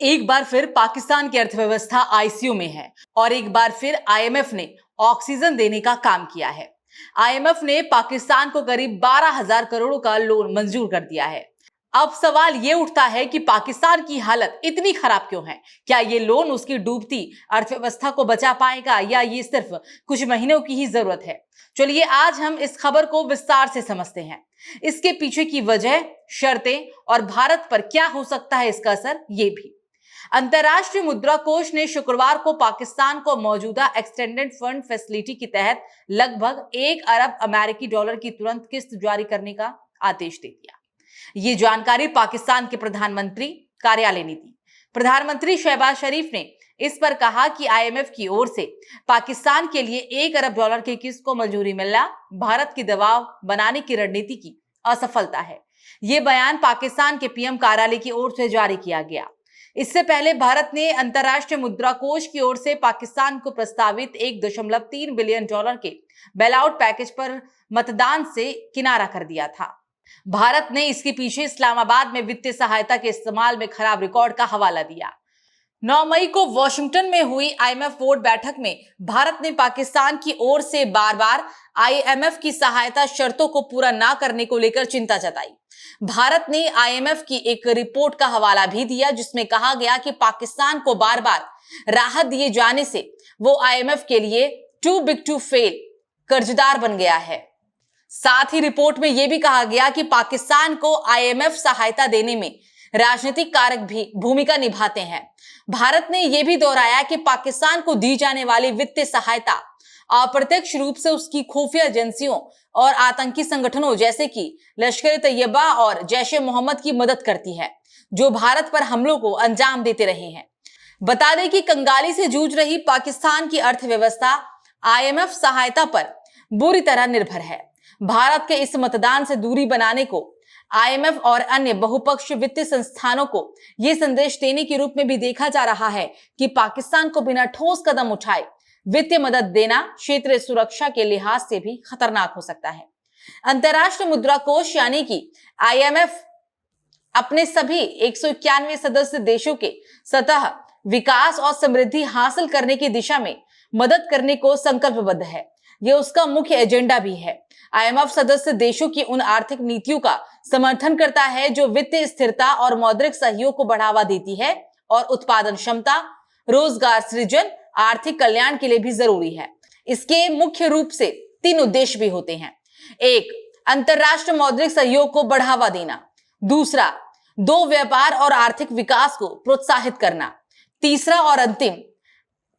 एक बार फिर पाकिस्तान की अर्थव्यवस्था आईसीयू में है और एक बार फिर आईएमएफ ने ऑक्सीजन देने का काम किया है। आईएमएफ ने पाकिस्तान को करीब 12,000 करोड़ का लोन मंजूर कर दिया है। अब सवाल ये उठता है कि पाकिस्तान की हालत इतनी खराब क्यों है? क्या ये लोन उसकी डूबती अर्थव्यवस्था को बचा पाएगा या ये सिर्फ कुछ महीनों की ही जरूरत है? चलिए आज हम इस खबर को विस्तार से समझते हैं। इसके पीछे की वजह, शर्तें और भारत पर क्या हो सकता है इसका असर, ये भी। अंतर्राष्ट्रीय मुद्रा कोष ने शुक्रवार को पाकिस्तान को मौजूदा एक्सटेंडेड फंड फैसिलिटी के तहत लगभग 1 अरब अमेरिकी डॉलर की तुरंत किस्त जारी करने का आदेश दे दिया। ये जानकारी पाकिस्तान के प्रधानमंत्री कार्यालय ने दी। प्रधानमंत्री शहबाज शरीफ ने इस पर कहा कि आईएमएफ की ओर से पाकिस्तान के लिए 1 अरब डॉलर की किस्त को मंजूरी मिलना भारत की दबाव बनाने की रणनीति की असफलता है। ये बयान पाकिस्तान के पीएम कार्यालय की ओर से जारी किया गया। इससे पहले भारत ने अंतर्राष्ट्रीय मुद्रा कोष की ओर से पाकिस्तान को प्रस्तावित 1.3 बिलियन डॉलर के बेलआउट पैकेज पर मतदान से किनारा कर दिया था। भारत ने इसके पीछे इस्लामाबाद में वित्तीय सहायता के इस्तेमाल में खराब रिकॉर्ड का हवाला दिया। 9 मई को वॉशिंगटन में हुई आईएमएफ बोर्ड बैठक में भारत ने पाकिस्तान की ओर से बार बार आईएमएफ की सहायता शर्तों को पूरा ना करने को लेकर चिंता जताई। भारत ने आईएमएफ की एक रिपोर्ट का हवाला भी दिया जिसमें कहा गया कि पाकिस्तान को बार बार राहत दिए जाने से वो आईएमएफ के लिए टू बिग टू फेल कर्जदार बन गया है। साथ ही रिपोर्ट में यह भी कहा गया कि पाकिस्तान को आईएमएफ सहायता देने में राजनीतिक कारक भी भूमिका निभाते हैं। भारत ने यह भी दोहराया कि पाकिस्तान को दी जाने वाली वित्तीय सहायता अप्रत्यक्ष रूप से उसकी खुफिया एजेंसियों और आतंकी संगठनों जैसे कि लश्कर-ए-तैयबा और जैश-ए-मोहम्मद की मदद करती है, जो भारत पर हमलों को अंजाम देते रहे हैं। बता दें कि कंगाली से जूझ रही पाकिस्तान की अर्थव्यवस्था आईएमएफ सहायता पर बुरी तरह निर्भर है। भारत के इस मतदान से दूरी बनाने को आईएमएफ और अन्य बहुपक्षीय वित्तीय संस्थानों को यह संदेश देने के रूप में भी देखा जा रहा है कि पाकिस्तान को बिना ठोस कदम उठाए वित्तीय मदद देना क्षेत्रीय सुरक्षा के लिहाज से भी खतरनाक हो सकता है। अंतर्राष्ट्रीय मुद्रा कोष यानी कि आईएमएफ अपने सभी 191 सदस्य देशों के सतह विकास और समृद्धि हासिल करने की दिशा में मदद करने को संकल्पबद्ध है। यह उसका मुख्य एजेंडा भी है। आईएमएफ सदस्य देशों की उन आर्थिक नीतियों का समर्थन करता है जो वित्तीय स्थिरता और मौद्रिक सहयोग को बढ़ावा देती है और उत्पादन क्षमता, रोजगार सृजन, आर्थिक कल्याण के लिए भी जरूरी है। इसके मुख्य रूप से 3 उद्देश्य भी होते हैं। 1, अंतरराष्ट्रीय मौद्रिक सहयोग को बढ़ावा देना। दूसरा, 2, व्यापार और आर्थिक विकास को प्रोत्साहित करना। तीसरा और अंतिम,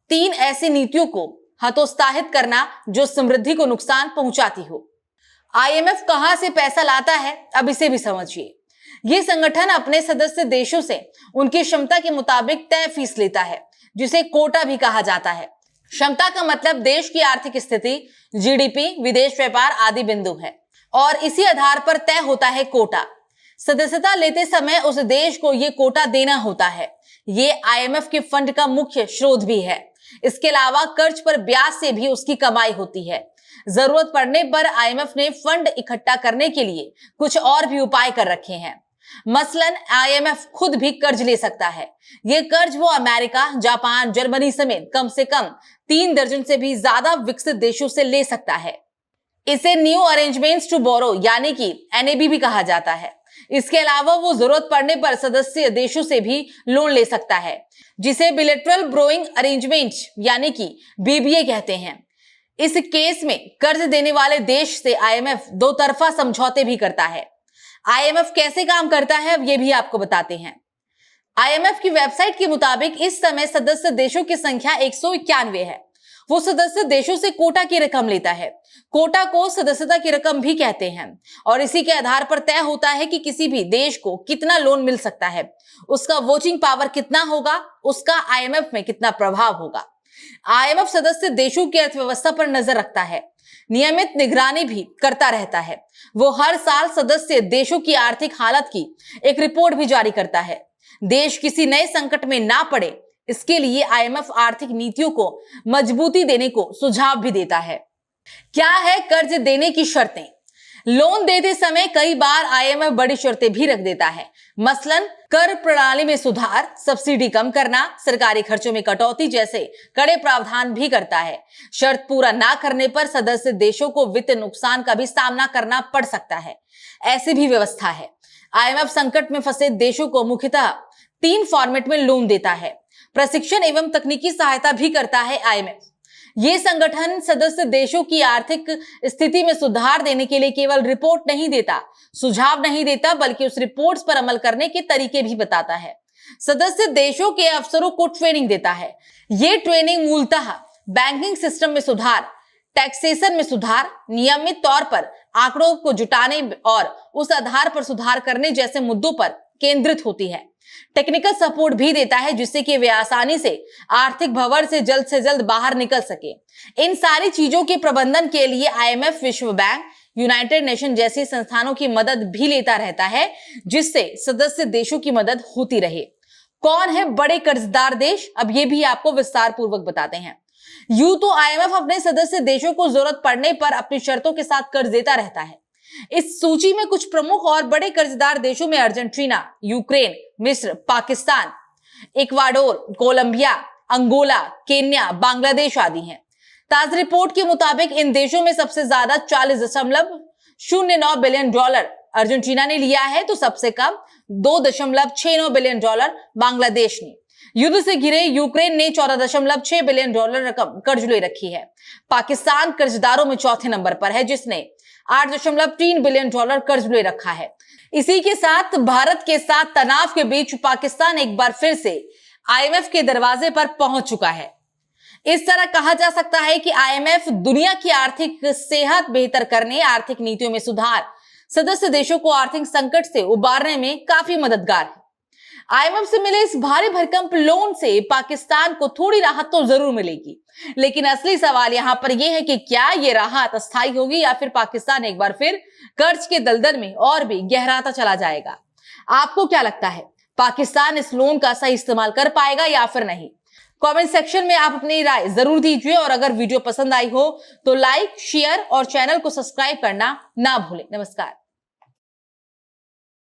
3 ऐसी नीतियों को हतोत्साहित करना जो समृद्धि को नुकसान पहुंचाती हो। आईएमएफ कहां से पैसा लाता है, अब इसे भी समझिए। यह संगठन अपने सदस्य देशों से उनकी क्षमता के मुताबिक तय फीस लेता है, जिसे कोटा भी कहा जाता है। क्षमता का मतलब देश की आर्थिक स्थिति, जीडीपी, विदेश व्यापार आदि बिंदु है और इसी आधार पर तय होता है कोटा। सदस्यता लेते समय उस देश को यह कोटा देना होता है। ये आईएमएफ के फंड का मुख्य स्रोत भी है। इसके अलावा कर्ज पर ब्याज से भी उसकी कमाई होती है। जरूरत पड़ने पर आईएमएफ ने फंड इकट्ठा करने के लिए कुछ और भी उपाय कर रखे हैं। मसलन आईएमएफ खुद भी कर्ज ले सकता है। यह कर्ज वो अमेरिका, जापान, जर्मनी समेत कम से कम 3 दर्जन से भी ज्यादा विकसित देशों से ले सकता है। इसे न्यू अरेंजमेंट्स टू बोरो यानी कि एनएबी भी कहा जाता है। इसके अलावा वो जरूरत पड़ने पर सदस्य देशों से भी लोन ले सकता है, जिसे बिलेटरल बोरोइंग अरेंजमेंट यानी कि बीबीए कहते हैं। इस केस में कर्ज देने वाले देश से आईएमएफ 2 तरफा समझौते भी करता है। आईएमएफ कैसे काम करता है, अब ये भी आपको बताते हैं। आईएमएफ की वेबसाइट के मुताबिक इस समय सदस्य देशों की संख्या 191 है। वो सदस्य देशों से कोटा की रकम लेता है। कोटा को सदस्यता की रकम भी कहते हैं और इसी के आधार पर तय होता है कि किसी भी देश को कितना लोन मिल सकता है, उसका वोटिंग पावर कितना होगा, उसका आईएमएफ में कितना प्रभाव होगा। आईएमएफ सदस्य देशों की अर्थव्यवस्था पर नजर रखता है, नियमित निगरानी भी करता रहता है। वो हर साल सदस्य देशों की आर्थिक हालत की एक रिपोर्ट भी जारी करता है। देश किसी नए संकट में ना पड़े, इसके लिए आईएमएफ आर्थिक नीतियों को मजबूती देने को सुझाव भी देता है। क्या है कर्ज देने की शर्तें? लोन देते समय कई बार आईएमएफ बड़ी शर्तें भी रख देता है, मसलन कर प्रणाली में सुधार, सब्सिडी कम करना, सरकारी खर्चों में कटौती जैसे कड़े प्रावधान भी करता है। शर्त पूरा ना करने पर सदस्य देशों को वित्तीय नुकसान का भी सामना करना पड़ सकता है। ऐसी भी व्यवस्था है। आईएमएफ संकट में फंसे देशों को मुख्यतः 3 फॉर्मेट में लोन देता है। प्रशिक्षण एवं तकनीकी सहायता भी करता है आईएमएफ। ये संगठन सदस्य देशों की आर्थिक स्थिति में सुधार देने के लिए केवल रिपोर्ट नहीं देता, सुझाव नहीं देता, बल्कि उस रिपोर्ट्स पर अमल करने के तरीके भी बताता है। सदस्य देशों के अफसरों को ट्रेनिंग देता है। ये ट्रेनिंग मूलतः बैंकिंग सिस्टम में सुधार, टैक्सेशन में सुधार, नियमित तौर पर आंकड़ों को जुटाने और उस आधार पर सुधार करने जैसे मुद्दों पर केंद्रित होती है। टेक्निकल सपोर्ट भी देता है जिससे कि वे आसानी से आर्थिक भंवर से जल्द बाहर निकल सके। इन सारी चीजों के प्रबंधन के लिए आईएमएफ, विश्व बैंक, यूनाइटेड नेशन जैसी संस्थानों की मदद भी लेता रहता है, जिससे सदस्य देशों की मदद होती रहे। कौन है बड़े कर्जदार देश, अब ये भी आपको विस्तार पूर्वक बताते हैं। यूं तो आईएमएफ अपने सदस्य देशों को जरूरत पड़ने पर अपनी शर्तों के साथ कर्ज देता रहता है। इस सूची में कुछ प्रमुख और बड़े कर्जदार देशों में अर्जेंटीना, यूक्रेन, मिस्र, Pakistan, Ecuador, Colombia, Angola, Kenya, Bangladesh आदि हैं। ताजा रिपोर्ट के मुताबिक इन देशों में सबसे ज्यादा $40.09 बिलियन अर्जेंटीना ने लिया है, तो सबसे कम $2.69 बिलियन बांग्लादेश ने। युद्ध से घिरे यूक्रेन ने $14.6 बिलियन रकम कर्ज ले रखी है। पाकिस्तान कर्जदारों में चौथे नंबर पर है, जिसने $8.3 बिलियन कर्ज ले रखा है। इसी के साथ भारत के साथ तनाव के बीच पाकिस्तान एक बार फिर से आईएमएफ के दरवाजे पर पहुंच चुका है। इस तरह कहा जा सकता है कि आईएमएफ दुनिया की आर्थिक सेहत बेहतर करने, आर्थिक नीतियों में सुधार, सदस्य देशों को आर्थिक संकट से उबारने में काफी मददगार है। आईएमएफ से मिले इस भारी भरकम लोन से पाकिस्तान को थोड़ी राहत तो जरूर मिलेगी, लेकिन असली सवाल यहां पर यह है कि क्या यह राहत अस्थायी होगी या फिर पाकिस्तान एक बार फिर कर्ज के दलदल में और भी गहराता चला जाएगा। आपको क्या लगता है, पाकिस्तान इस लोन का सही इस्तेमाल कर पाएगा या फिर नहीं? कमेंट सेक्शन में आप अपनी राय जरूर दीजिए और अगर वीडियो पसंद आई हो तो लाइक, शेयर और चैनल को सब्सक्राइब करना ना भूलें। नमस्कार।